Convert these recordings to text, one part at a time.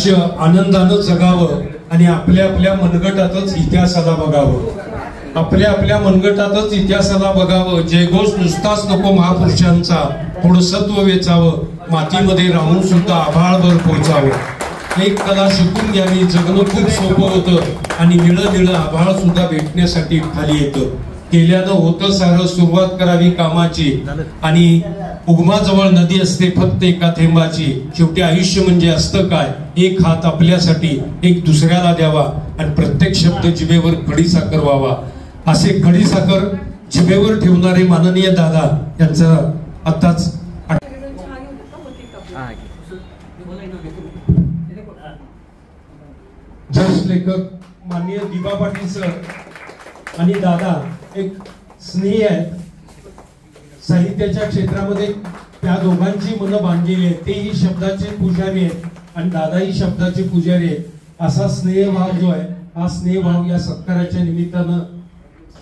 आयुष्य आनंदानं जगावं आणि आपल्या आपल्या मनगटातच इतिहासाला बघावं, आपल्या आपल्या मनगटातच इतिहासाला बघावं. जयघोष नुसताच नको महापुरुषांचा, थोडं सत्व वेचावं, मातीमध्ये राहून सुद्धा आभाळभर पोहोचावं. एक कला शिकून घ्यावी, जगणं खूप सोपं होतं आणि निळं निळं आभाळ सुद्धा भेटण्यासाठी खाली येतं. केल्यानं होतं सारं, सुरुवात करावी कामाची आणि उगमाजवळ नदी असते फक्त एका थेंबाची. शेवटी आयुष्य म्हणजे असतं काय, एक हात आपल्यासाठी एक दुसऱ्याला द्यावा आणि प्रत्येक शब्द जिभेवर खडीसाखर व्हावा. असे खडीसाखर जिभेवर ठेवणारे माननीय दादा यांचं आताच ज्येष्ठ लेखक माननीय दिबा पाटील सर आणि दादा एक स्नेही आहेत. साहित्याच्या क्षेत्रामध्ये त्या दोघांची मनं बांधलेली आहेत. तेही शब्दाचे पुजारी आहेत आणि दादाही शब्दाचे पुजारी आहेत. असा स्नेहभाव जो आहे, हा स्नेहभाव या सत्काराच्या निमित्तानं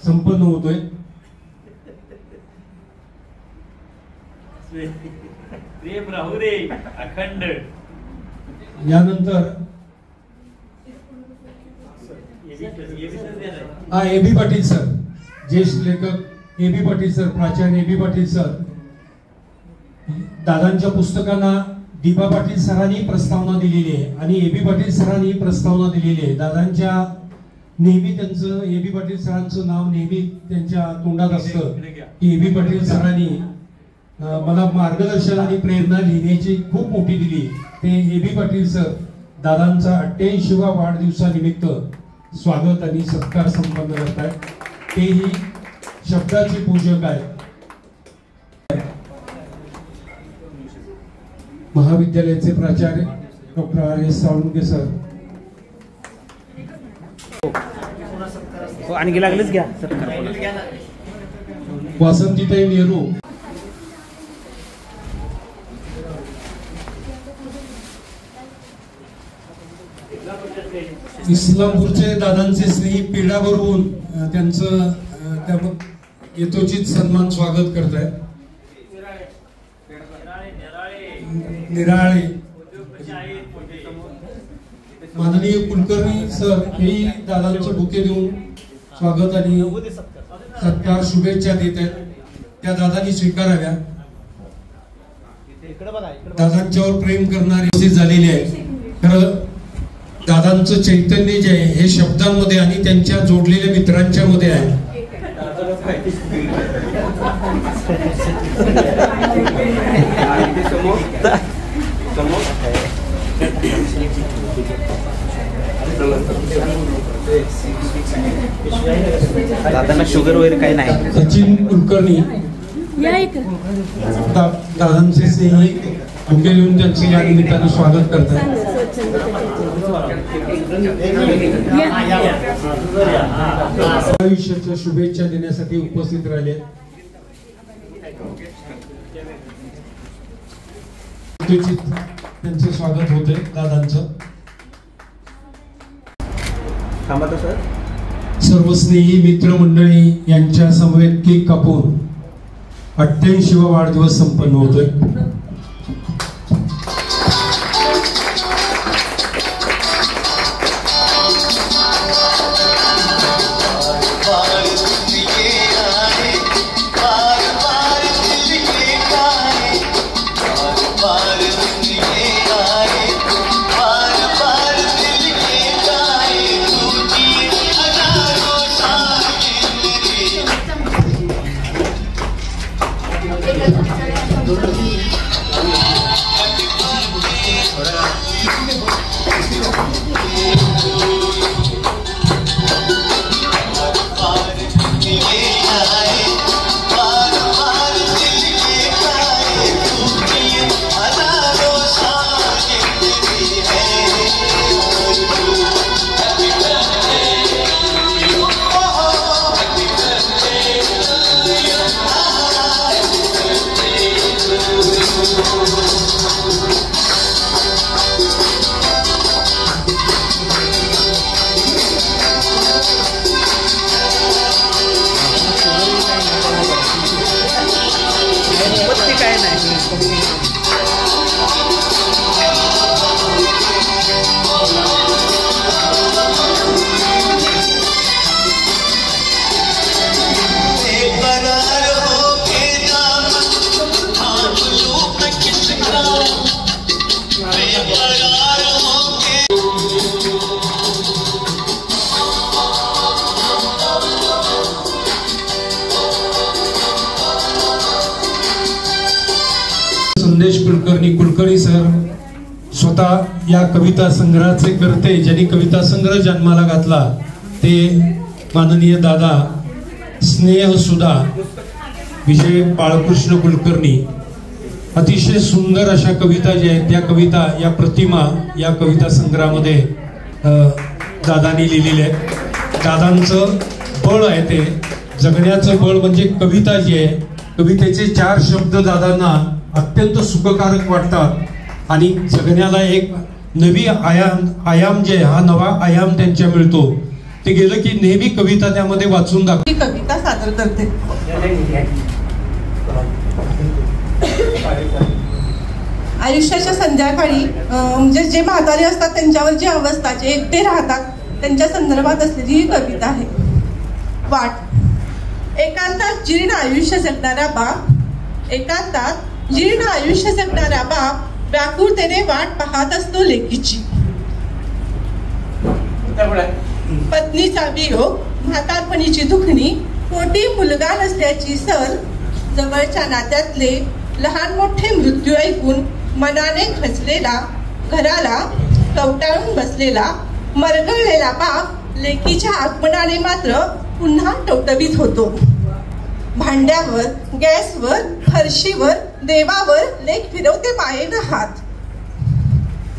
संपन्न होतोय. प्रेम राहू दे अखंड. यानंतर एबी पाटील सर, ज्येष्ठ लेखक एबी पाटील सर, प्राचार्य एबी पाटील सर. दादांच्या पुस्तकांना दिबा पाटील सरांनी प्रस्तावना दिलेली आहे आणि एबी पाटील सरांनी प्रस्तावना दिलेली आहे. दादांच्या नेहमी त्यांचं एबी पाटील सरांचं नाव नेहमी त्यांच्या तोंडात असतं की एबी पाटील सरांनी मला मार्गदर्शन आणि प्रेरणा लिहिण्याची खूप मोठी दिली. ते एबी पाटील सर दादांचा 88वा वाढदिवसानिमित्त स्वागत आणि सत्कार संपन्न करत आहेत. तेही शब्दाचे पूजक आहेत. महाविद्यालयाचे प्राचार्य डॉक्टर R.S. साळुंके सर. आणखी लागलेच घ्या. वासंतीताई नेहरू. इस्लामपूरचे दादांचे स्नेही पेढावरून त्यांचं त्या यथोचित सन्मान स्वागत करतायत. निराळे माननीय कुलकर्णी सर हेही दादांचे बुके देऊन स्वागत आणि सत्कार शुभेच्छा देत आहेत. त्या दादांनी स्वीकाराव्या. दादांच्यावर प्रेम करणारे झालेले आहे. खरं दादांचं चैतन्य जे आहे हे शब्दांमध्ये आणि त्यांच्या जोडलेल्या मित्रांच्या मध्ये आहे. दादांना शुगर वगैरे काही नाही. सचिन कुलकर्णी दादांचे स्नेही बुके देऊन त्यांचे या निमित्तानं स्वागत करतात. आयुष्याच्या शुभेच्छा देण्यासाठी उपस्थित राहिले. त्यांचे स्वागत होते दादांचं. सर्व स्नेही मित्रमंडळी यांच्या समवेत केक कापून 88वा वाढदिवस संपन्न होतोय. कविता संग्रहाचे करते, ज्यांनी कविता संग्रह जन्माला घातला ते माननीय दादा स्नेहसुधा विजय बाळकृष्ण कुलकर्णी. अतिशय सुंदर अशा कविता ज्या आहेत त्या कविता, या प्रतिमा या कविता संग्रहामध्ये दादांनी लिहिलेल्या आहेत. दादांचं बळ आहे ते जगण्याचं बळ म्हणजे कविता जी आहे. कवितेचे 4 शब्द दादांना अत्यंत सुखकारक वाटतात आणि जगण्याला एक नवी आयाम जे हा नवा आयाम त्यांच्या मिळतो. ते गेलं की नेहमी कविता त्यामध्ये वाचून दाखव. कविता सादर करते. आयुष्याच्या संध्याकाळी म्हणजे जे म्हातारे असतात त्यांच्यावर जी अवस्था, जे एकटे राहतात त्यांच्या संदर्भात असलेली ही कविता आहे. वाट. एकांतात जीर्ण आयुष्य जगणारा बाप, एकांतात जीर्ण आयुष्य जगणारा बाप व्याकुळतेने वाट पाहत असतो लेकीची. पत्नीचा वियोग, म्हातारपणीची दुखणी, पोटी मुलगा नसल्याची सल, जवळच्या नात्यातले लहान मोठे मृत्यू ऐकून मनाने खचलेला, घराला कवटाळून बसलेला मरगळलेला बाप लेकीच्या आगमनाने मात्र पुन्हा टवटवीत होतो. भांड्यावर, गॅसवर, फरशीवर, देवावर लेक फिरवते पायेनं हात.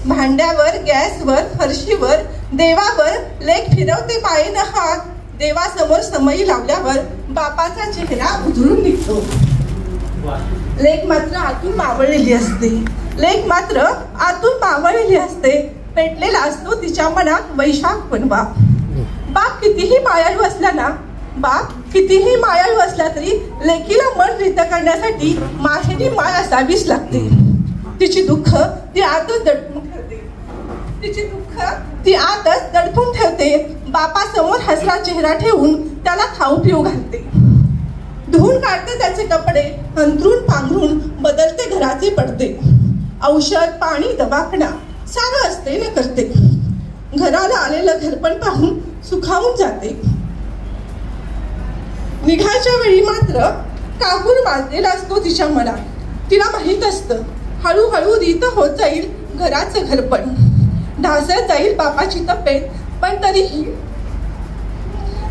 भांड्यावर, गॅसवर, फरशीवर, देवावर लेक फिरवते पायेनं हात. देवासमोर समई लावल्यावर बापाचा चेहरा उधळून निघतो. लेक मात्र आतून मावळलेली असते. लेक मात्र आतून मावळलेली असते. पेटलेला असतो तिच्या मनात वैशाख बनवा. बाप कितीही मायाळू असला ना, बाप कितीही मायाळू असला तरी लेकीला मन रिक्त करण्यासाठी माहेरी माय असावीच लागते. तिची दुःख ती आतच दडपून ठेवते. तिची दुःख ती आतच दडपून ठेवते. बापासमोर हसरा चेहरा ठेवून त्याला खाऊ पिऊ घालते. धुवून काढते त्याचे कपडे, अंथरून पांघरून बदलते घराचे पडदे. औषध, पाणी, दवाखाना सारं असते न करते. घराला आलेलं घरपण पाहून सुखावून जाते. निघायच्या वेळी मात्र काहूर वाजलेला असतो तिच्या मनात. तिला माहीत असतं हळूहळू रीत होत जाईल घराचं घरपण, ढासळत जाईल बापाची तब्येत, पण तरीही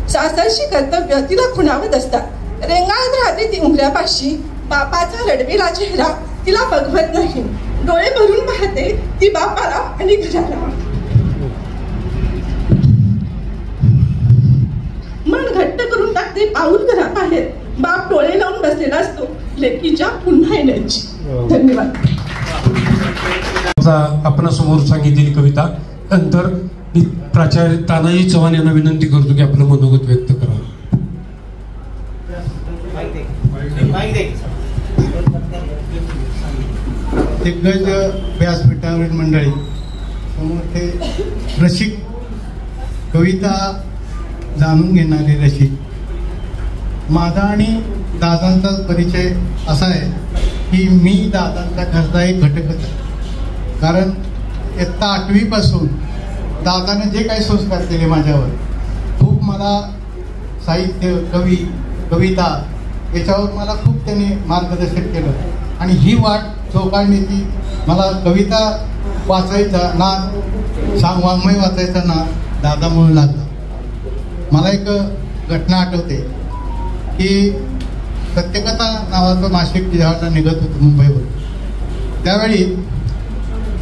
सासरची कर्तव्य तिला खुणावत असतात. रेंगाळत राहते ती उंबऱ्यापाशी. बापाचा रडवेला चेहरा तिला बघवत नाही. डोळे भरून पाहते ती बापाला आणि घराला. मन घट्ट करून टाकते पाऊल घराबाहेर. बाप डोळे लावून बसलेला असतो लेकीच्या पुन्हा येण्याची. धन्यवाद. आपण समोर सांगितलेली कविता नंतर प्राचार्य तानाजी चव्हाण यांना विनंती करतो की आपलं मनोगत व्यक्त करावं. दिग्गज व्यासपीठावरील मंडळी समोर ते रसिक, कविता जाणून घेणारे रसिक. माझा आणि दादांचा परिचय असा आहे की मी दादांचा घरचा एक घटकच आहे. कारण इयत्ता 8वी पासून दादाने जे काही संस्कार केले माझ्यावर, खूप मला साहित्य, कविता याच्यावर मला खूप त्यांनी मार्गदर्शन केलं. आणि ही वाट चोखाळण्याची मला कविता वाचायचा ना, वाङ्मय वाचायचा ना दादामुळे लागला. मला एक घटना आठवते की सत्यकथा नावाचं मासिक जेव्हा निघत होतं मुंबईवर, त्यावेळी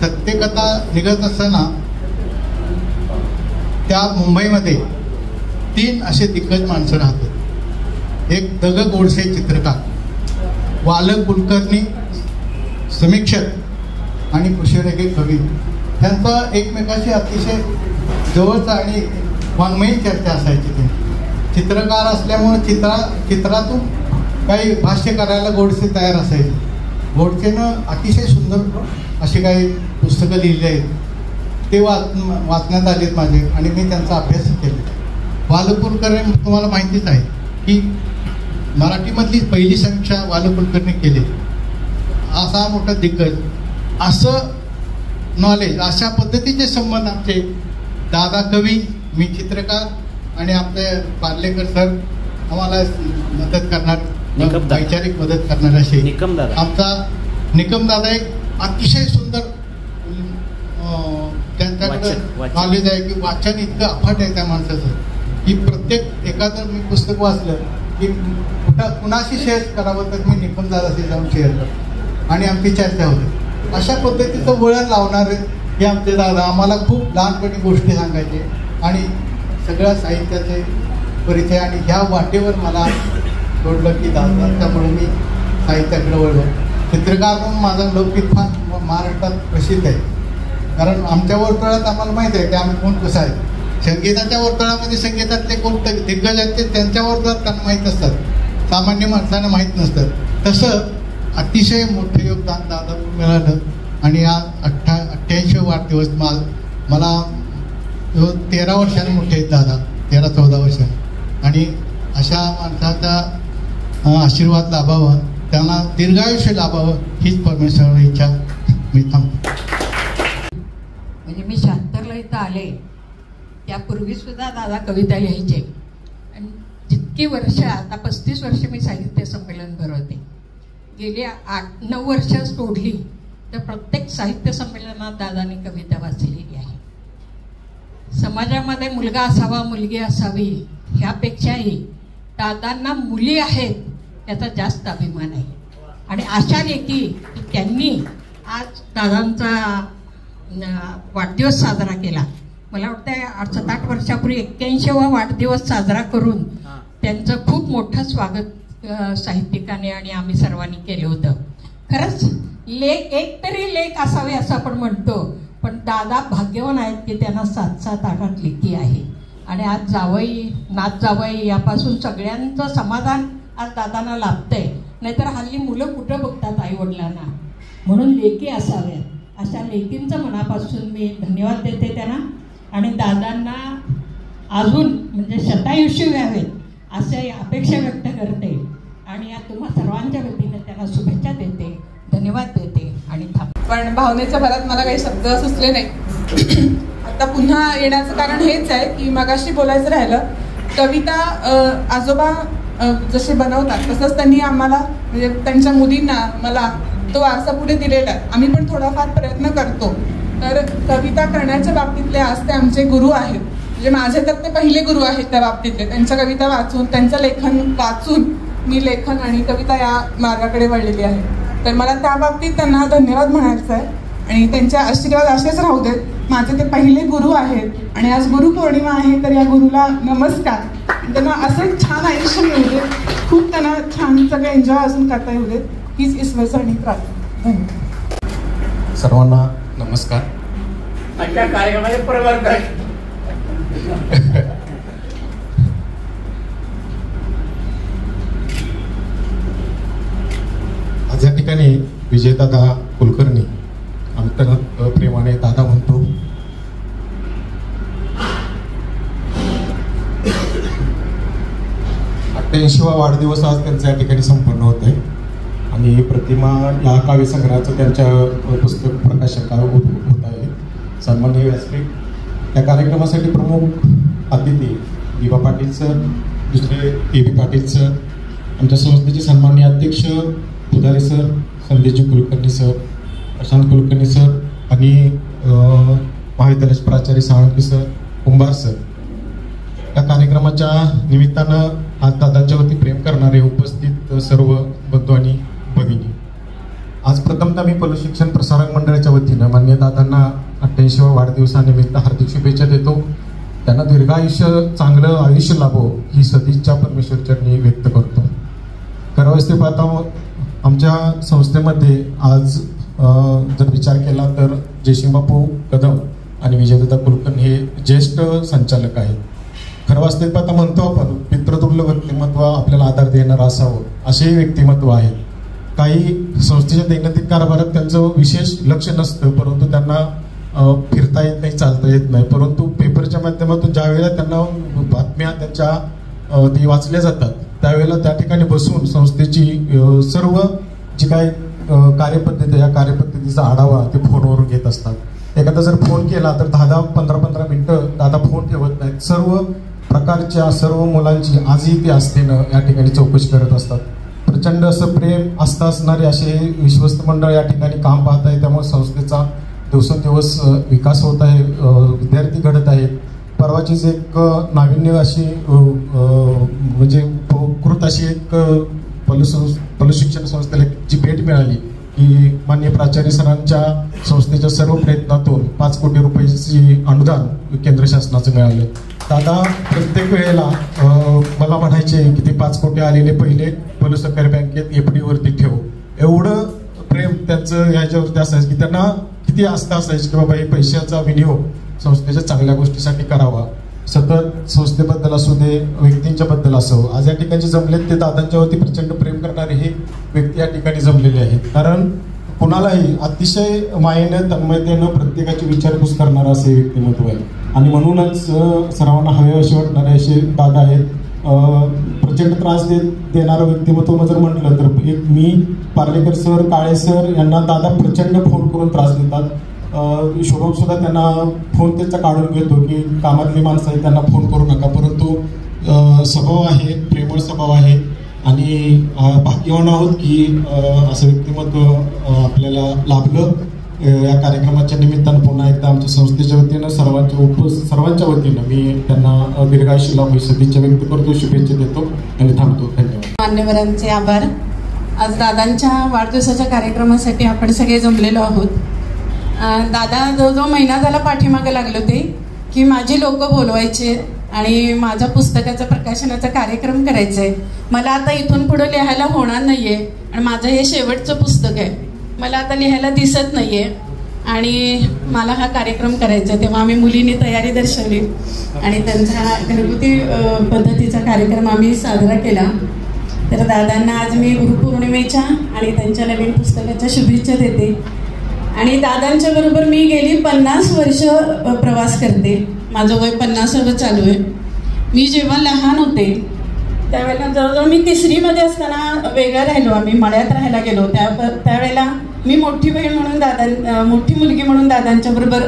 सत्यकथा निघत असताना त्या मुंबईमध्ये 3 असे दिग्गज माणसं राहतात. एक द. ग. गोडसे चित्रकार, वालक कुलकर्णी समीक्षक आणि कृषीरेखे कवी. त्यांचा एकमेकाशी अतिशय जवळचा आणि वाङ्मयी चर्चा असायची. ते चित्रकार असल्यामुळे चित्रातून काही भाष्य करायला गोडसे तयार असायचे. गोडसेनं अतिशय सुंदर अशी काही पुस्तकं लिहिली आहेत. ते वाचण्यात आलेत माझे आणि मी त्यांचा अभ्यास केला. वालक कुलकर्णी तुम्हाला माहितीच आहे की मराठीमधली पहिली समीक्षा वालक कुलकर्णी केली. असा मोठा दिग्गज, असं नॉलेज, अशा पद्धतीचे संबंध आमचे. दादा कवी, मी चित्रकार आणि आपले पार्लेकर सर आम्हाला मदत करणार, वैचारिक मदत करणार असे आमचा निकम दादा एक अतिशय सुंदर त्यांच्याकडे वाचन. नॉलेज आहे की वाचन इतकं अफाट आहे त्या माणसाचं की प्रत्येक एखादं मी पुस्तक वाचलं की कुणाशी शेअर करावं तर मी निपुण दादाशी जाऊन शेअर करतो आणि आमची चर्चा होते. अशा पद्धतीचं वळण लावणारे हे आमचे दादा आम्हाला खूप लहानपणी गोष्टी सांगायचे आणि सगळ्या साहित्याचे परिचय आणि ह्या वाटेवर मला सोडलं की दादाच्यामुळे मी साहित्याकडे वळलो. चित्रकार म्हणून माझा लौकिक फार महाराष्ट्रात प्रसिद्ध आहे, कारण आमच्या वर्तुळात आम्हाला माहीत आहे की आम्ही कोण कसं आहे. संगीताच्या वर्तुळामध्ये संगीतातले कोण दिग्गज आहेत ते त्यांच्या वर्तुळात त्यांना माहीत असतात, सामान्य माणसांना माहीत नसतं. तसं अतिशय मोठं योगदान दादा मिळालं आणि आज 88 वाढदिवस मला 13 वर्षांनी मोठे आहेत दादा, 13-14 वर्षांनी. आणि अशा माणसाचा आशीर्वाद लाभावा, त्यांना दीर्घायुष्य लाभावं हीच परमेश्वर इच्छा. मी थांबतो. म्हणजे मी 76ला इथं आले त्यापूर्वी सुद्धा दादा कविता लिहायचे आणि जितकी वर्ष आता 35 वर्ष मी साहित्य संमेलन भरवते. गेली 8-9 वर्ष सोडली तर प्रत्येक साहित्य संमेलनात दादानी कविता वाचलेली आहे. समाजामध्ये मुलगा असावा मुलगी असावी ह्यापेक्षाही दादांना मुली आहेत याचा जास्त अभिमान आहे. आणि अशा लेखी त्यांनी आज दादांचा वाढदिवस साजरा केला. मला वाटतं 7-8 वर्षापूर्वी 81वा वाढदिवस साजरा करून त्यांचं खूप मोठं स्वागत साहित्यिकाने आणि आम्ही सर्वांनी केलं होतं. खरंच एक तरी लेख असावे असं आपण म्हणतो, पण दादा भाग्यवान आहेत की त्यांना 7-8 लेखी आहे. आणि आज जावई नात जावई यापासून सगळ्यांचं समाधान आज दादांना लाभतंय. नाहीतर हल्ली मुलं कुठं बघतात आई वडिलांना, म्हणून लेखी असाव्यात. अशा लेखींचं मनापासून मी धन्यवाद देते त्यांना आणि दादांना अजून म्हणजे शतायुष्य व्हावेत असे अपेक्षा व्यक्त करते आणि या तुम्हा सर्वांच्या वतीने त्यांना शुभेच्छा देते, धन्यवाद देते आणि थांबते. पण भावनेच्या भरात मला काही शब्द सुचले नाही. आता पुन्हा येण्याचं कारण हेच आहे की मगाशी बोलायचं राहिलं, कविता आजोबा जसे बनवतात तसंच त्यांनी आम्हाला म्हणजे त्यांच्या मुलींना मला तो वारसा पुढे दिलेला आहे. आम्ही पण थोडाफार प्रयत्न करतो. तर कविता करण्याच्या बाबतीतले आज ते आमचे गुरु आहेत, म्हणजे माझे तर ते पहिले गुरु आहेत त्या बाबतीतले. त्यांच्या कविता वाचून त्यांचं लेखन वाचून मी लेखन आणि कविता या मार्गाकडे वळलेली आहे. तर मला त्या बाबतीत त्यांना धन्यवाद म्हणायचं आहे आणि त्यांचे आशीर्वाद असेच राहू देत. माझे ते पहिले गुरु आहेत आणि आज गुरुपौर्णिमा आहे तर या गुरुला नमस्कार. त्यांना असं छान आयुष्य मिळू दे, खूप त्यांना छान सगळं एन्जॉय अजून करता येऊ देत हीच ईश्वरचरणी प्रार्थना. धन्यवाद. सर्वांना नमस्कार. आजच्या कार्यक्रमाचे प्रवर्तक आज या ठिकाणी विजयदादा कुलकर्णी आम्ही त्यांना प्रेमाने दादा म्हणतो. वा वाढदिवस आज त्यांचा या ठिकाणी संपन्न होत आहे आणि प्रतिमा या काव्यसंग्रहाचं त्यांच्या पुस्तक प्रकाशन होत आहे. सन्माननीय व्यासपीठ त्या कार्यक्रमासाठी प्रमुख अतिथी दिवा पाटील सर, दुसरे के.बी. पाटील सर, आमच्या संस्थेचे सन्माननीय अध्यक्ष पुजारी सर, संदेशजी कुलकर्णी सर, प्रशांत कुलकर्णी सर आणि महाविद्यालयाचे प्राचार्य साळुंके सर, कुंभार सर. या कार्यक्रमाच्या निमित्तानं आज दादांच्या वरती प्रेम करणारे उपस्थित सर्व बंधू आणि भगिनी, आज प्रथमतः मी पलू शिक्षण प्रसारक मंडळाच्या वतीनं माननीय दादांना 88व्या वाढदिवसानिमित्त हार्दिक शुभेच्छा देतो. त्यांना दीर्घायुष्य चांगलं आयुष्य लाभो ही सदिच्छा परमेश्वर चरणी व्यक्त करतो. खरं व्यवस्थित पाहता आमच्या संस्थेमध्ये आज जर विचार केला तर जयसिंगबापू कदम आणि विजयदादा कुलकर्णी हे ज्येष्ठ संचालक आहेत. खरं वास्तविक पाहता म्हणतो आपण पितृतुल्य व्यक्तिमत्व आपल्याला आधार देणारं असावं असे व्यक्तिमत्व आहेत. काही संस्थेच्या दैनंदिन कारभारात त्यांचं विशेष लक्ष नसतं, परंतु त्यांना फिरता येत नाही, चालता येत नाही, परंतु पेपरच्या माध्यमातून ज्या वेळेला त्यांना बातम्या त्यांच्या ते वाचल्या जातात त्यावेळेला त्या ठिकाणी बसून संस्थेची सर्व जी काही कार्यपद्धती या कार्यपद्धतीचा आढावा ते फोनवरून घेत असतात. एखादा जर फोन केला तर 10-15 मिनिटं दादा फोन ठेवत नाहीत. सर्व प्रकारच्या सर्व मुलांची आजही ते असतेनं या ठिकाणी चौकशी करत असतात. प्रचंड असं प्रेम आस्था असणारे असे विश्वस्त मंडळ या ठिकाणी काम पाहत आहे. त्यामुळे संस्थेचा दिवसेंदिवस विकास होत आहे, विद्यार्थी घडत आहेत. परवाचीच एक नाविन्य अशी म्हणजे कृत अशी एक पलुशिक्षण संस्थेला जी भेट मिळाली की माननीय प्राचार्य सरांच्या संस्थेच्या सर्व प्रयत्नातून 5 कोटी रुपयाची अनुदान केंद्र शासनाचं मिळालं. दादा प्रत्येक वेळेला मला म्हणायचे की ते 5 कोटी आलेले पहिले पलू सहकारी बँकेत FD वरती ठेव. एवढं प्रेम त्यांचं ह्याच्यावरती असायचं की त्यांना किती आस्था असायची की बाबा हे पैशाचा विनियोग संस्थेच्या चांगल्या गोष्टीसाठी करावा. सतत संस्थेबद्दल असू दे, व्यक्तींच्या बद्दल असो, आज या ठिकाणी जमलेत ते दादांच्यावरती प्रचंड प्रेम करणारे हे व्यक्ती या ठिकाणी जमलेले आहेत. कारण कुणालाही अतिशय मायेनं तन्मयतेनं प्रत्येकाची विचारपूस करणारं असे व्यक्तिमत्व आहे. आणि म्हणूनच सर्वांना हवे असे वाटणारे असे दादा आहेत. प्रचंड त्रास देणारं व्यक्तिमत्व जर म्हटलं तर एक मी, पार्लेकर सर, काळे सर यांना दादा प्रचंड फोन करून त्रास देतात. शुभम सुद्धा त्यांना फोन त्यांचा काढून घेतो की कामातली माणसं आहेत त्यांना फोन करू नका, परंतु स्वभाव आहे, प्रेमळ स्वभाव आहे. आणि भाग्यवान आहोत की असं व्यक्तिमत्व आपल्याला लाभलं. या कार्यक्रमाच्या निमित्तानं पुन्हा एकदा आमच्या संस्थेच्या वतीनं सर्वांच्या वतीनं मी त्यांना दीर्घायुष्य लाभू सदिच्छा व्यक्त करतो, शुभेच्छा देतो आणि थांबतो. धन्यवाद. मान्यवरांचे आभार. आज दादांच्या वाढदिवसाच्या कार्यक्रमासाठी आपण सगळे जमलेलो आहोत. दादा जवळजवळ महिना झाला पाठीमागे लागले होते की माझी लोक बोलवायचे आणि माझ्या पुस्तकाचा प्रकाशनाचा कार्यक्रम करायचा आहे. मला आता इथून पुढे लिहायला होणार नाहीये आणि माझं हे शेवटचं पुस्तक आहे, मला आता लिहायला दिसत नाहीये आणि मला हा कार्यक्रम करायचा आहे. तेव्हा आम्ही मुलींनी तयारी दर्शवली आणि त्यांचा घरगुती पद्धतीचा कार्यक्रम आम्ही साजरा केला. तर दादांना आज मी गुरुपौर्णिमेच्या आणि त्यांच्या नवीन पुस्तकाच्या शुभेच्छा देते. आणि दादांच्या बरोबर मी गेली 50 वर्ष प्रवास करते. माझं वय 50 चालू आहे. मी जेव्हा लहान होते त्यावेळेला जवळजवळ मी 3री मध्ये असताना वेगळं राहिलो, आम्ही मळ्यात राहायला गेलो. त्यावेळेला मी मोठी बहीण म्हणून मोठी मुलगी म्हणून दादांच्या बरोबर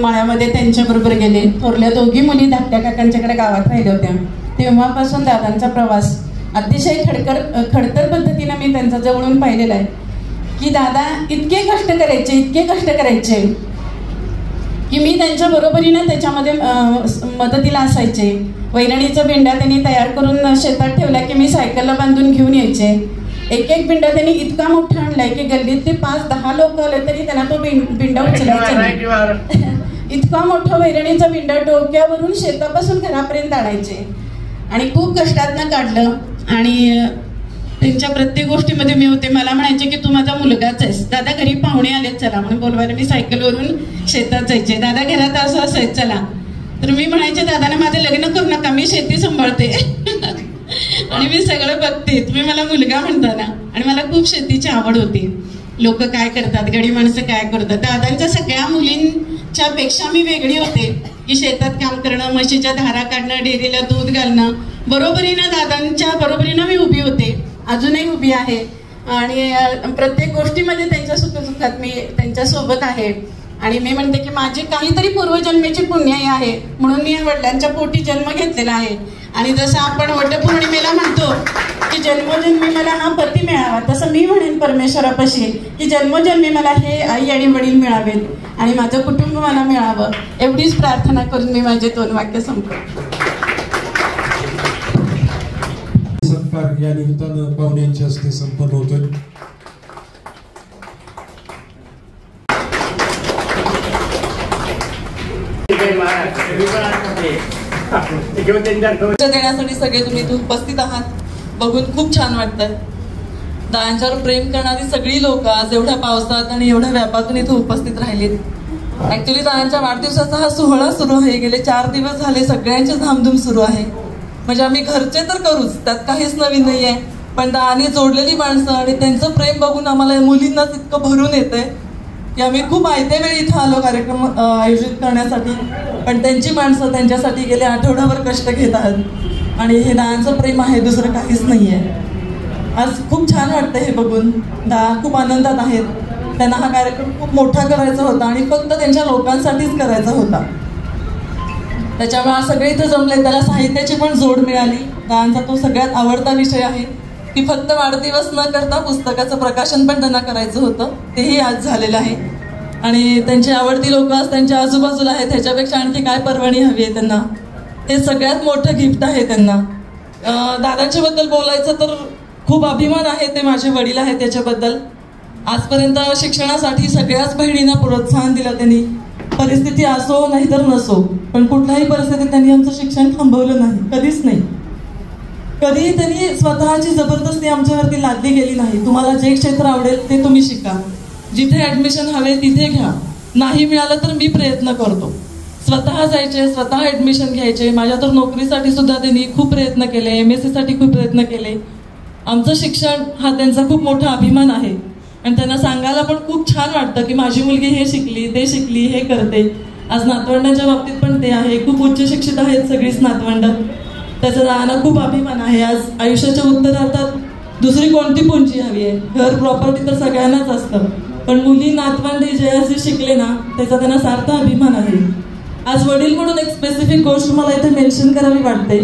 मळ्यामध्ये त्यांच्या बरोबर गेले. थोरल्या 2 मुली धाकट्या काकांच्याकडे गावात राहिल्या होत्या. तेव्हापासून दादांचा प्रवास अतिशय खडतर पद्धतीनं मी त्यांचा जवळून पाहिलेला आहे की दादा इतके कष्ट करायचे की मी त्यांच्या बरोबरीनं त्याच्यामध्ये मदतीला असायचे. वैरणीचा बिंडा त्यांनी तयार करून शेतात ठेवला की मी सायकलला बांधून घेऊन यायचे. एक बिंडा त्यांनी इतका मोठा आणलाय की गल्लीत ते 5-10 लोक आले तरी त्यांना तो बिंडा उचलायचा नाही. इतका मोठा वैरणीचा बिंडा डोक्यावरून शेतापासून घरापर्यंत आणायचे आणि खूप कष्टातनं काढलं. आणि त्यांच्या प्रत्येक गोष्टीमध्ये मी होते. मला म्हणायचे की तू माझा मुलगाच आहेस. दादा घरी पाहुणे आलेत चला म्हणून बोलवायला मी सायकलवरून शेतात जायचे. दादा घरात असं असायचं चला, तर मी म्हणायचे दादाने माझं लग्न करू नका, मी शेती सांभाळते आणि मी सगळं बघते, तुम्ही मला मुलगा म्हणता ना. आणि मला खूप शेतीची आवड होती. लोक काय करतात, गडी माणसं काय करतात. दादांच्या सगळ्या मुलींच्या पेक्षा मी वेगळी होते की शेतात काम करणं, म्हशीच्या धारा काढणं, डेअरीला दूध घालणं, बरोबरीनं दादांच्या बरोबरीनं मी उभी होते, अजूनही उभी आहे. आणि प्रत्येक गोष्टीमध्ये त्यांच्या सुखदुःखात मी त्यांच्यासोबत आहे. आणि मी म्हणते की माझी काहीतरी पूर्वजन्मेची पुण्याई आहे म्हणून मी वडिलांच्या पोटी जन्म घेतलेला आहे. आणि जसं आपण वटपौर्णिमेला म्हणतो की जन्मोजन्मी मला हा पती मिळावा, तसं मी म्हणेन परमेश्वरापाशी की जन्मोजन्मी मला हे आई आणि वडील मिळावेत आणि माझं कुटुंब मला मिळावं, एवढीच प्रार्थना करून मी माझे 2 वाक्य संपवतो. सत्कार या निमित्तानं पाहुण्यांच्या हस्ते संपन्न होतोय. देण्यासाठी सगळे तुम्ही इथे उपस्थित आहात, बघून खूप छान वाटतंय. दादांच्यावर प्रेम करणारी सगळी लोक आज एवढ्या पावसात आणि एवढ्या व्यापातून इथे उपस्थित राहिलीत. ऍक्च्युली दादांच्या वाढदिवसाचा हा सोहळा सुरू आहे, गेले 4 दिवस झाले सगळ्यांची धामधूम सुरू आहे. म्हणजे आम्ही घरचे तर करूच, त्यात काहीच नवीन नाही आहे, पण दादांनी जोडलेली माणसं आणि त्यांचं प्रेम बघून आम्हाला मुलींनाच इतकं भरून येतंय की आम्ही खूप आयत्या वेळी इथं आलो कार्यक्रम आयोजित करण्यासाठी. पण त्यांची माणसं त्यांच्यासाठी गेले आठवड्याभर कष्ट घेत आहेत आणि हे दादांचं प्रेम आहे, दुसरं काहीच नाही आहे. आज खूप छान वाटतं हे बघून. दादा खूप आनंदात आहेत. त्यांना हा कार्यक्रम खूप मोठा करायचा होता आणि फक्त त्यांच्या लोकांसाठीच करायचा होता. त्याच्यामुळे आज सगळे इथं जमले. त्याला साहित्याची पण जोड मिळाली. दादांचा तो सगळ्यात आवडता विषय आहे की फक्त वाढदिवस न करता पुस्तकाचं प्रकाशन पण त्यांना करायचं होतं, तेही आज झालेलं आहे. आणि त्यांची आवडती लोक आज त्यांच्या आजूबाजूला आहेत, ह्याच्यापेक्षा आणखी काय पर्वणी हवी आहे त्यांना. हे सगळ्यात मोठं गिफ्ट आहे त्यांना. दादांच्या बद्दल बोलायचं तर खूप अभिमान आहे, ते माझे वडील आहेत त्याच्याबद्दल. आजपर्यंत शिक्षणासाठी सगळ्याच बहिणींना प्रोत्साहन दिलं त्यांनी. परिस्थिती असो नाहीतर नसो, पण कुठल्याही परिस्थितीत त्यांनी आमचं शिक्षण थांबवलं नाही, कधीच नाही. कधीही त्यांनी स्वतःची जबरदस्ती आमच्यावरती लादली गेली नाही. तुम्हाला जे क्षेत्र आवडेल ते तुम्ही शिका, जिथे ऍडमिशन हवे तिथे घ्या, नाही मिळालं तर मी प्रयत्न करतो. स्वतः जायचे, स्वतः ऍडमिशन घ्यायचे. माझ्या तर नोकरीसाठी सुद्धा त्यांनी खूप प्रयत्न केले, MSc साठी खूप प्रयत्न केले. आमचं शिक्षण हा त्यांचा खूप मोठा अभिमान आहे आणि त्यांना सांगायला पण खूप छान वाटतं की माझी मुलगी हे शिकली, ते शिकली, हे करते. आज नातवंडांच्या बाबतीत पण ते आहे, खूप उच्च शिक्षित आहेत सगळीच नातवंड. त्याचा दादांना खूप अभिमान आहे. आज आयुष्याच्या उत्तरार्धात दुसरी कोणती पुंजी हवी आहे? घर, प्रॉपर्टी तर सगळ्यांनाच असतं, पण मुली, नातवंडी जे शिकले ना, त्याचा त्यांना सार्थ अभिमान आहे. आज वडील म्हणून एक स्पेसिफिक गोष्ट मला इथे मेन्शन करावी वाटते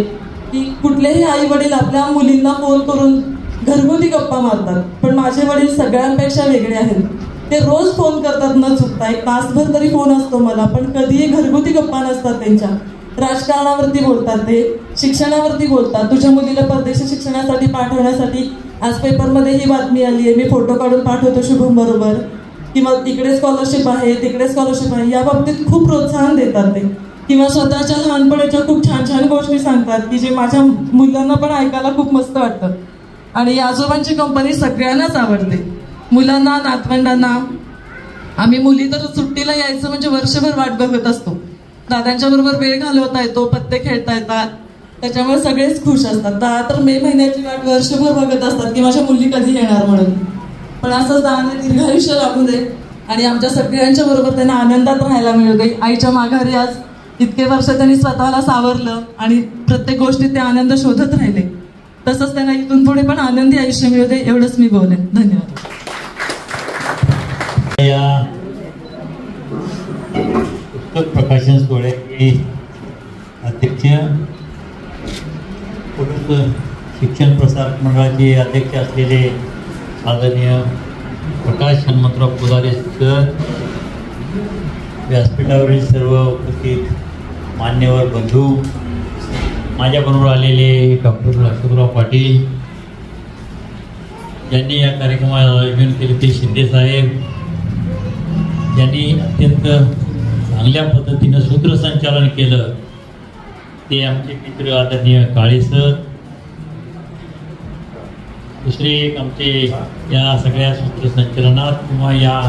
की कुठलेही आई वडील आपल्या मुलींना फोन करून घरगुती गप्पा मारतात, पण माझे वडील सगळ्यांपेक्षा वेगळे आहेत. ते रोज फोन करतात न चुकता, एक तासभर तरी फोन असतो मला, पण कधीही घरगुती गप्पा नसतात त्यांच्या. राजकारणावरती बोलतात, ते शिक्षणावरती बोलतात. तुझ्या मुलीला परदेशी शिक्षणासाठी पाठवण्यासाठी आज पेपरमध्ये ही बातमी आली आहे, मी फोटो काढून पाठवतो शुभम बरोबर, किंवा तिकडे स्कॉलरशिप आहे, तिकडे स्कॉलरशिप आहे. या बाबतीत खूप प्रोत्साहन देतात ते, किंवा स्वतःच्या लहानपणीच्या खूप छान छान गोष्टी सांगतात की जे माझ्या मुलांना पण ऐकायला खूप मस्त वाटतं. आणि आजोबांची कंपनी सगळ्यांनाच आवडते, मुलांना, नातवंडांना. आम्ही मुली तर सुट्टीला यायचं म्हणजे वर्षभर वाट बघत असतो. दादांच्या बरोबर वेळ घालवता येतो, पत्ते खेळता येतात, त्याच्यामुळे सगळेच खुश असतात. दादा तर मे महिन्याची वाट वर्षभर बघत असतात की माझ्या मुली कधी येणार म्हणून. पण असंच दादाने दीर्घायुष्य लाभू दे आणि आमच्या सगळ्यांच्या बरोबर त्यांना आनंदात राहायला मिळू दे. आईच्या माघारी आज इतके वर्ष त्यांनी स्वतःला सावरलं आणि प्रत्येक गोष्टीत ते आनंद शोधत राहिले. तसंच त्यांना इथून पुढे पण आनंदी आयुष्य मिळू दे, एवढंच मी बोलेन. धन्यवाद. पुस्तक प्रकाशन सोहळ्याचे अध्यक्ष, शिक्षण प्रसारक मंडळाचे अध्यक्ष असलेले आदरणीय प्रकाश हनुमंतराव पुजारी सर, व्यासपीठावरील सर्व उपस्थित मान्यवर बंधू, माझ्याबरोबर आलेले डॉक्टर अशोकराव पाटील, ज्यांनी या कार्यक्रमाला आयोजन केले ते शिंदे साहेब, ज्यांनी अत्यंत चांगल्या पद्धतीनं सूत्रसंचालन केलं ते आमचे मित्र आदरणीय काळे सर. दुसरे एक आमचे या सगळ्या सूत्रसंचलनात किंवा या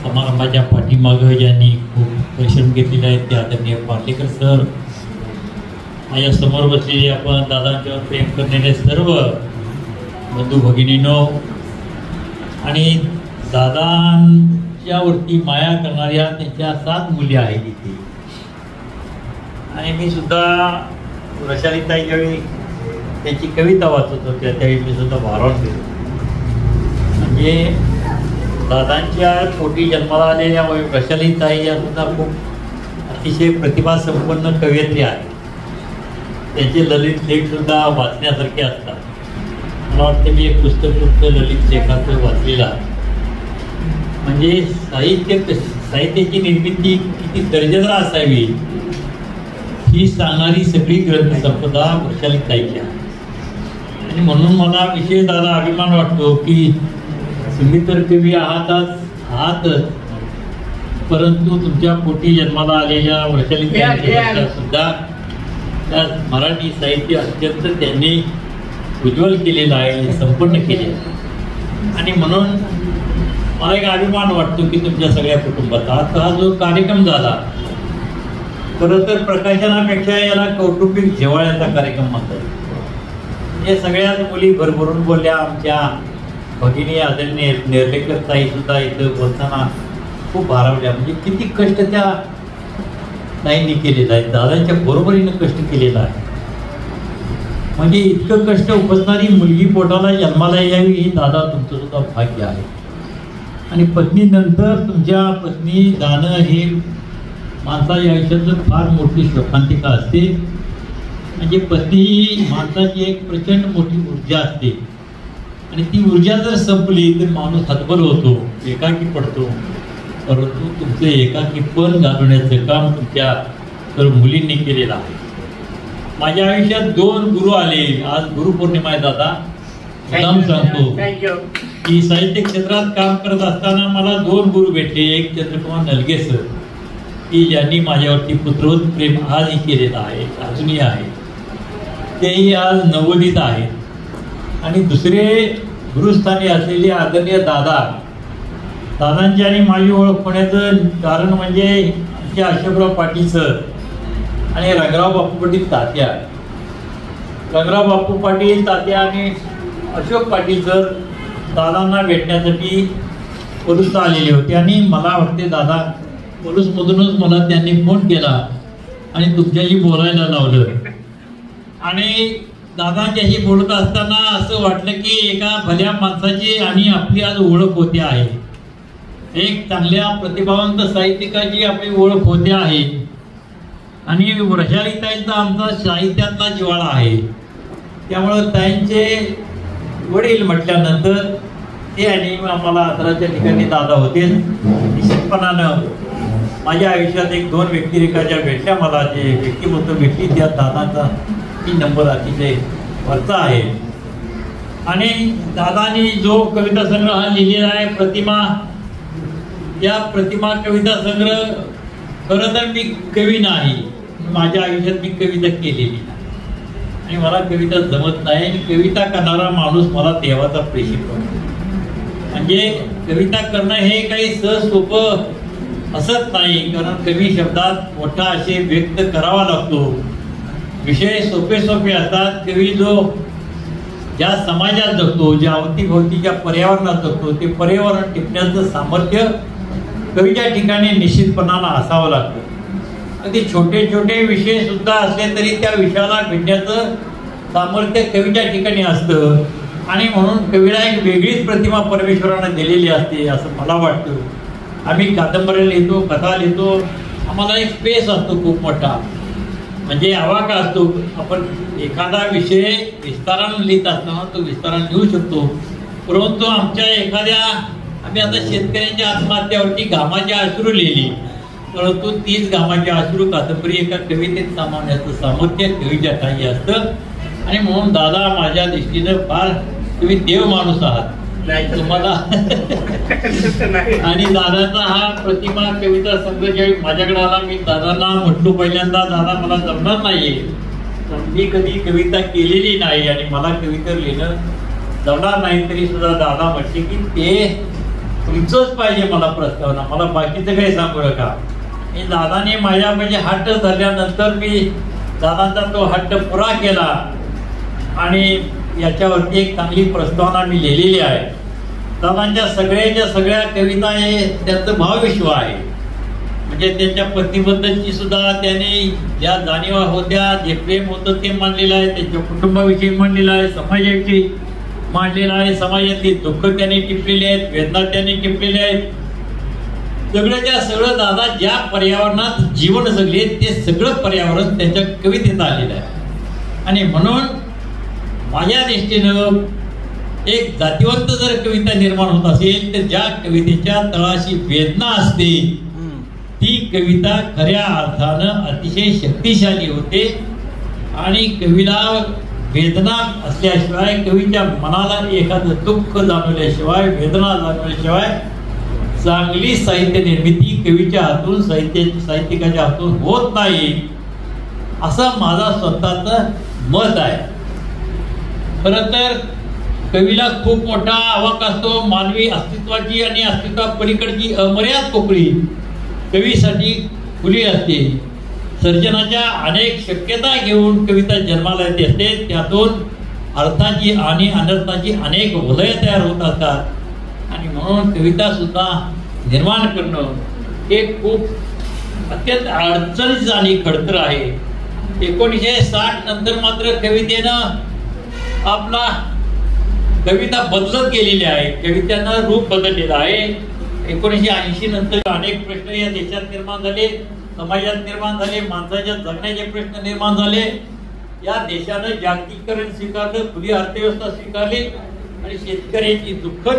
समारंभाच्या पाठीमागं ज्यांनी खूप परिश्रम घेतलेले आहेत ते आदरणीय पार्लेकर सर. माझ्या समोर बसलेले आपण दादांच्यावर प्रेम करणारे सर्व बंधू भगिनींनो आणि दादांच्यावरती माया करणाऱ्या त्यांच्या 7 मुली आहेत इथे. आणि मी सुद्धा वैशालीताई ज्यावेळी त्यांची कविता वाचत होत्या त्यावेळी मी सुद्धा भारावून गेलो. म्हणजे दादांच्या पोटी जन्माला आलेल्या वैशालीताई या सुद्धा खूप अतिशय प्रतिभासंपन्न कवयित्री आहेत. त्यांचे ललित लेख सुद्धा वाचण्यासारखे असतात. मला वाटतं मी एक पुस्तक तुमचं ललित लेखाचं वाचलेलं आहे. म्हणजे साहित्याची निर्मिती किती दर्जेदार असावी ही सांगणारी सगळी ग्रंथसंपदा वैशालीताईची आहे. आणि म्हणून मला विशेष दादा अभिमान वाटतो की तुम्ही तर कवी आहातच, परंतु तुमच्या पोटी जन्माला आलेल्या वैशालीताईच्या सुद्धा त्या मराठी साहित्य अत्यंत त्यांनी उज्ज्वल केलेलं आहे, संपन्न केलेलं आहे. आणि म्हणून मला एक अभिमान वाटतो की तुमच्या सगळ्या कुटुंबाचा आता हा जो कार्यक्रम झाला, खरं तर प्रकाशनापेक्षा याला कौटुंबिक जिव्हाळ्याचा कार्यक्रम म्हणतात. हे सगळ्याच मुली भरभरून बोलल्या. आमच्या भगिनी आदरणीय निर्लेकर ताई सुद्धा इथं बोलताना खूप भारावल्या. म्हणजे किती कष्ट त्या ताईंनी केलेलं आहे, दादांच्या बरोबरीनं कष्ट केलेलं आहे. म्हणजे इतकं कष्ट उपसणारी मुलगी पोटाला जन्माला यावी ही दादा तुमचं सुद्धा भाग्य आहे. आणि पत्नीनंतर तुमच्या पत्नी जाणं हे माणसाच्या आयुष्यातलं फार मोठी शोकांतिका असते. म्हणजे पत्नी ही माणसाची एक प्रचंड मोठी ऊर्जा असते आणि ती ऊर्जा जर संपली तर माणूस हतबल होतो, एकाकी पडतो. परंतु तुमचं एकाकीपण घालवण्याचं काम तुमच्या तर मुलींनी केलेलं आहे. माझ्या आयुष्यात 2 गुरु आले. आज गुरुपौर्णिमा आहे दादा. मुद्दाम सांगतो की साहित्य क्षेत्रात काम करत असताना मला 2 गुरु भेटले. एक चंद्रकुमार नलगे सर, की ज्यांनी माझ्यावरती पुत्रवत प्रेम आजही केलेलं आहे, अजूनही आहे. तेही आज 90वीत आहेत. आणि दुसरे गुरुस्थानी असलेले आदरणीय दादांची आणि माझी ओळख होण्याचं कारण म्हणजे आमचे अशोकराव पाटील सर आणि रंगराव बापू पाटील तात्या. रंगराव बापू पाटील तात्या आणि अशोक पाटील सर दादांना भेटण्यासाठी पलूसला आलेले होते. आणि मला वाटते दादा पलूसमधूनच मला त्यांनी फोन केला आणि तुमच्याशी बोलायला लावलं. आणि दादांच्याशी बोलत असताना असं वाटलं की एका भल्या माणसाची आणि आपली आज ओळख होते आहे. एक चांगल्या प्रतिभावंत साहित्यिकाची आपली ओळख होते आहे. आणि रशालीताईंचा आमचा साहित्यातला जिव्हाळा आहे. त्यामुळं ताईंचे वडील म्हटल्यानंतर ते आणि आम्हाला आदराच्या ठिकाणी दादा होते. निश्चितपणानं माझ्या आयुष्यात 1-2 व्यक्तिरेखाच्या भेटल्या. मला जे व्यक्तिमत्व भेटली त्या दादांचा 3 नंबर अतिशय वरचा आहे. आणि दादांनी जो कविता संग्रह हा लिहिलेला आहे प्रतिमा, या प्रतिमा कविता संग्रह खरं तर मी कवी नाही. माझ्या आयुष्यात मी कविता केलेली नाही आणि मला कविता जमत नाही. आणि कविता करणारा माणूस मला देवाचा प्रेषित करतो. म्हणजे कविता करणं हे काही सहज सोपं असत नाही. कारण कवी शब्दात मोठा असे व्यक्त करावा लागतो. विषय सोपे असतात. कवी जो ज्या समाजात जगतो, ज्या अवतीभोवतीच्या पर्यावरणात जगतो, ते पर्यावरण टिपण्याचं सामर्थ्य कवीच्या ठिकाणी निश्चितपणानं असावं लागतं. अगदी छोटे विषय सुद्धा असले तरी त्या विषयाला भेटण्याचं सामर्थ्य कवीच्या ठिकाणी असतं. आणि म्हणून कवीला एक वेगळीच प्रतिमा परमेश्वरानं दिलेली असते असं मला वाटतं. आम्ही कादंबऱ्या लिहितो, कथा लिहितो, आम्हाला एक स्पेस असतो खूप मोठा. म्हणजे आवाका असतो. आपण एखादा विषय विस्तारानं लिहित असताना तो विस्तारानं लिहू शकतो. परंतु आमच्या आम्ही आता शेतकऱ्यांच्या आत्महत्यावरती घामाचे अश्रू लिहिली. परंतु तीच घामाचे अश्रू कादंबरी एका कवितेत सामावण्याचं सामर्थ्य कवीच्या ठाई असतं. आणि म्हणून दादा माझ्या दृष्टीनं फार तुम्ही देव माणूस आहात तुम्हाला. आणि दादाचा हा प्रतिमा कविता संग्रह ज्यावेळी माझ्याकडे आला, मी दादांना म्हटलो पहिल्यांदा, दादा मला जमणार नाहीये, मी कधी कविता केलेली नाही आणि मला कविता लिहिणं जमणार नाही. तरी सुद्धा दादा म्हटले की ते तुमचंच पाहिजे मला प्रस्तावना, मला बाकीचं काही सांगू नका. आणि दादाने माझ्या म्हणजे हट्ट झाल्यानंतर मी दादांचा तो हट्ट पुरा केला आणि याच्यावरती एक चांगली प्रस्तावना मी लिहिलेली आहे. दादांच्या सगळ्या कविता हे त्यांचं भावविश्व आहे. म्हणजे त्यांच्या पत्नीबद्दलची सुद्धा त्यांनी ज्या जाणीवा होत्या, जे प्रेम होतं ते मांडलेलं आहे, त्यांच्या कुटुंबाविषयी मांडलेलं आहे, समाजाविषयी मांडलेलं आहे, समाजातली दुःख त्यांनी टिपलेली आहेत, वेदना त्यांनी टिपलेल्या आहेत. सगळं दादा ज्या पर्यावरणात जीवन जगले ते सगळं पर्यावरण त्यांच्या कवितेत आलेलं आहे. आणि म्हणून माझ्या दृष्टीनं एक जातिवंत जर कविता निर्माण होत असेल तर ज्या कवितेच्या तळाशी वेदना असते ती कविता खऱ्या अर्थानं अतिशय शक्तिशाली होते. आणि कवीला वेदना असल्याशिवाय, कवीच्या मनाला एखादं दुःख जाणवल्याशिवाय, वेदना जाणवल्याशिवाय चांगली साहित्य निर्मिती कवीच्या हातून, साहित्यिकाच्या हातून होत नाही, असं माझा स्वतःचं मत आहे. खरं तर कवीला खूप मोठा आवाक असतो. मानवी अस्तित्वाची आणि अस्तित्वापलीकडची अमर्याद पोकळी कवीसाठी खुली असते. सर्जनाच्या अनेक शक्यता घेऊन कविता जन्माला येते असते. त्यातून अर्थाची आणि अनर्थाची अनेक वलय तयार होत असतात. आणि म्हणून कविता सुद्धा निर्माण करणं हे खूप अत्यंत अडचणीचं आणि खडतर आहे. 1960 नंतर मात्र कवितेनं आपला कविता बदलत गेलेली आहे, कवितेनं रूप बदललेलं आहे. 1980 नंतर अनेक प्रश्न या देशात निर्माण झाले, समाजात निर्माण झाले, माणसाच्या जगण्याचे प्रश्न निर्माण झाले. या देशानं जागतिकीकरण स्वीकारलं, खुली अर्थव्यवस्था स्वीकारली आणि शेतकऱ्याची दुःख